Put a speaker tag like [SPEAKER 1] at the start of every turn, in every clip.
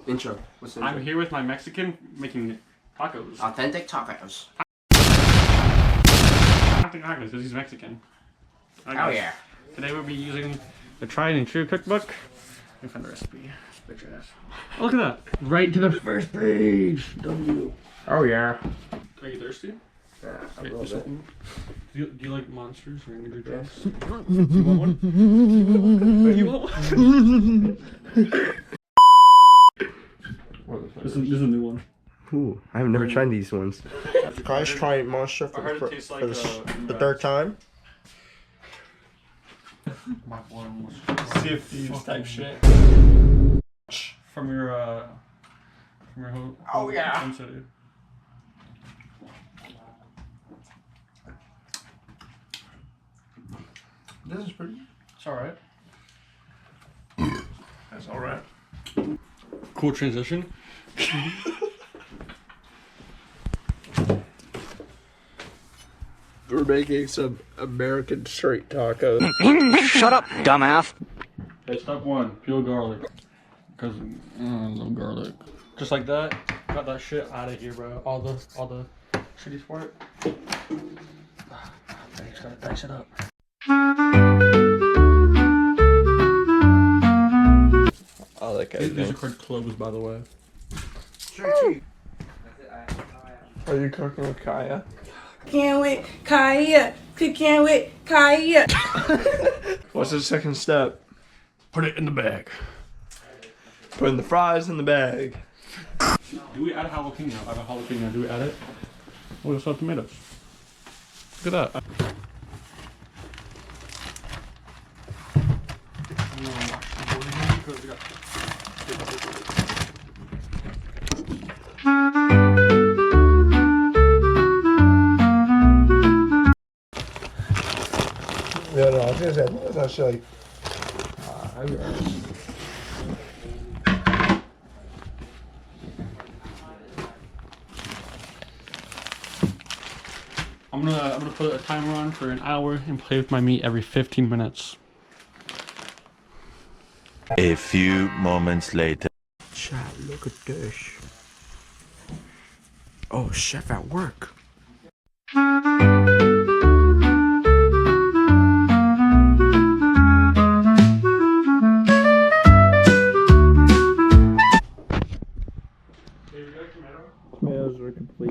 [SPEAKER 1] Intro. What's the intro?
[SPEAKER 2] I'm here with my Mexican making tacos.
[SPEAKER 1] Authentic tacos.
[SPEAKER 2] Authentic tacos because he's Mexican.
[SPEAKER 1] Oh yeah.
[SPEAKER 2] Today we'll be using the tried and true cookbook. Let me find the recipe. Picture this. Oh, look at that. Right to the first page. W.
[SPEAKER 1] Oh yeah.
[SPEAKER 2] Are you thirsty?
[SPEAKER 1] Yeah, a
[SPEAKER 2] Okay,
[SPEAKER 1] little bit.
[SPEAKER 2] do you like monsters or energy drinks? Do you want one? You want one? This is a new one.
[SPEAKER 1] Ooh, I've never tried these ones. Guys, try Monster for the third time.
[SPEAKER 2] Sea of Thieves type shit. From your home.
[SPEAKER 1] Oh yeah.
[SPEAKER 2] Home city.
[SPEAKER 1] This is pretty.
[SPEAKER 2] It's alright.
[SPEAKER 1] That's alright.
[SPEAKER 2] Cool transition.
[SPEAKER 1] We're making some American straight tacos.
[SPEAKER 3] Shut up, dumbass.
[SPEAKER 2] Okay, step one, peel garlic. Because I love garlic. Just like that. Got that shit out of here, bro. All the shitty for it. Just gotta dice it up.
[SPEAKER 1] I like
[SPEAKER 2] These
[SPEAKER 1] it.
[SPEAKER 2] are called cloves, by the way.
[SPEAKER 1] Are you cooking with Kaya?
[SPEAKER 4] Can't wait, Kaya. Can't wait, Kaya.
[SPEAKER 1] What's the second step?
[SPEAKER 2] Put it in the bag.
[SPEAKER 1] Putting the fries in the bag.
[SPEAKER 2] Do we add jalapeno? I have a jalapeno. Do we add it? Oh, we also have tomatoes. Look at that.
[SPEAKER 1] Yeah, no, I was gonna say, that's actually like.
[SPEAKER 2] I'm gonna put a timer on for an hour and play with my meat every 15 minutes.
[SPEAKER 5] A few moments later.
[SPEAKER 1] Chat, look at this. Oh, chef at work. Tomatoes are complete.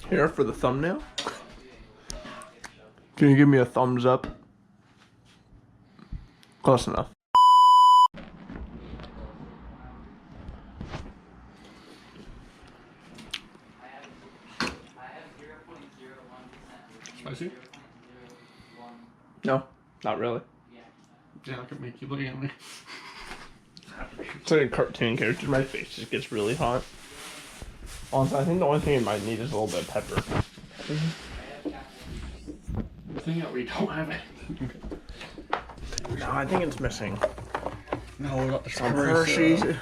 [SPEAKER 1] Here for the thumbnail. Can you give me a thumbs up? Close enough.
[SPEAKER 2] Spicy?
[SPEAKER 1] No, not really.
[SPEAKER 2] Yeah, I can make you looking at me.
[SPEAKER 1] It's like a cartoon character. My face just gets really hot. Honestly, I think the only thing it might need is a little bit of pepper.
[SPEAKER 2] The thing that we don't have it.
[SPEAKER 1] No, I think it's missing.
[SPEAKER 2] No, we got the
[SPEAKER 1] Some
[SPEAKER 2] strawberry
[SPEAKER 1] Hershey's.
[SPEAKER 2] syrup.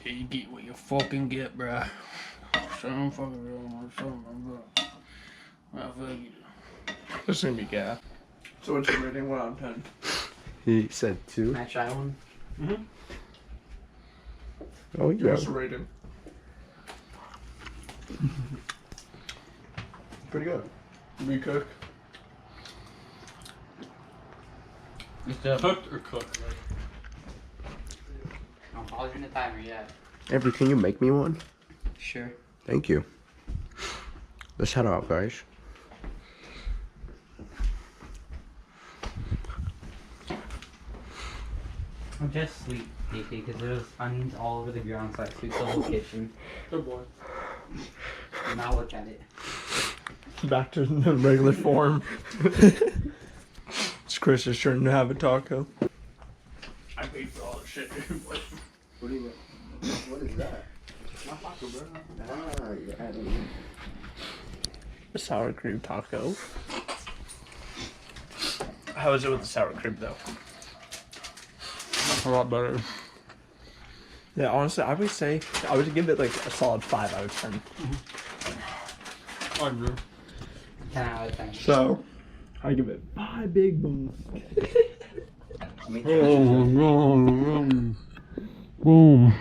[SPEAKER 2] You get what you fucking get, bruh. Some fucking real or something, bruh. Well, fuck you.
[SPEAKER 1] This is gonna be gas. So what's your rating? 1 out of 10?
[SPEAKER 6] He said 2.
[SPEAKER 4] Can I try one?
[SPEAKER 2] Mm-hmm.
[SPEAKER 6] Oh,
[SPEAKER 1] Give
[SPEAKER 6] yeah.
[SPEAKER 1] us a rating. Pretty good. Recook.
[SPEAKER 2] Is that cooked or cooked?
[SPEAKER 4] I'm pausing the timer, yeah.
[SPEAKER 6] Every, can you make me one?
[SPEAKER 4] Sure.
[SPEAKER 6] Thank you. Let's head out, guys.
[SPEAKER 7] I'm just sweet, DP, because there was onions all over the ground, so I sweeped the whole kitchen.
[SPEAKER 2] Good boy.
[SPEAKER 7] Now look at it.
[SPEAKER 1] Back to the regular form. It's Chris's turn to have a taco. I paid for all the shit.
[SPEAKER 6] What do you mean? What is that? It's my taco, bro. Ah, yeah.
[SPEAKER 1] A sour cream taco. How is it with the sour cream though?
[SPEAKER 2] A lot better.
[SPEAKER 1] Yeah, honestly, I would say I would give it like a solid 5 out of 10.
[SPEAKER 2] I agree.
[SPEAKER 7] 10 out of 10.
[SPEAKER 1] So, I give it 5 big bones.
[SPEAKER 2] Boom.